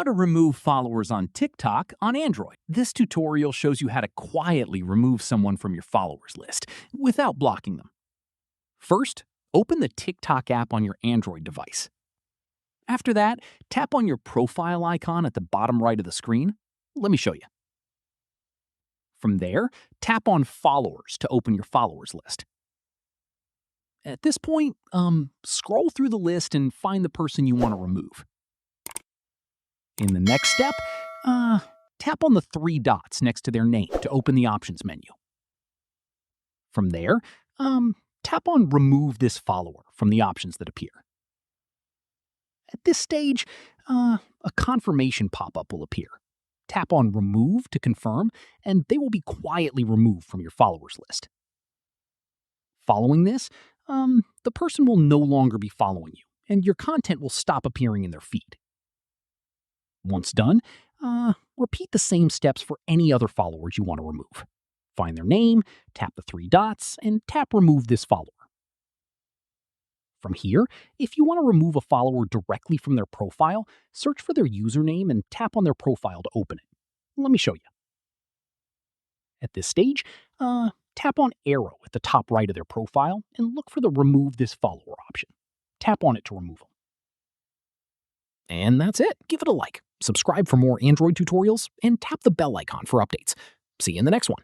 How to remove followers on TikTok on Android. This tutorial shows you how to quietly remove someone from your followers list without blocking them. First, open the TikTok app on your Android device. After that, tap on your profile icon at the bottom right of the screen. Let me show you. From there, tap on Followers to open your followers list. At this point, scroll through the list and find the person you want to remove. In the next step, tap on the three dots next to their name to open the options menu. From there, tap on Remove this follower from the options that appear. At this stage, a confirmation pop-up will appear. Tap on Remove to confirm, and they will be quietly removed from your followers list. Following this, the person will no longer be following you, and your content will stop appearing in their feed. Once done, repeat the same steps for any other followers you want to remove. Find their name, tap the three dots, and tap Remove this follower. From here, if you want to remove a follower directly from their profile, search for their username and tap on their profile to open it. Let me show you. At this stage, tap on Arrow at the top right of their profile and look for the Remove this follower option. Tap on it to remove them. And that's it. Give it a like, subscribe for more Android tutorials, and tap the bell icon for updates. See you in the next one.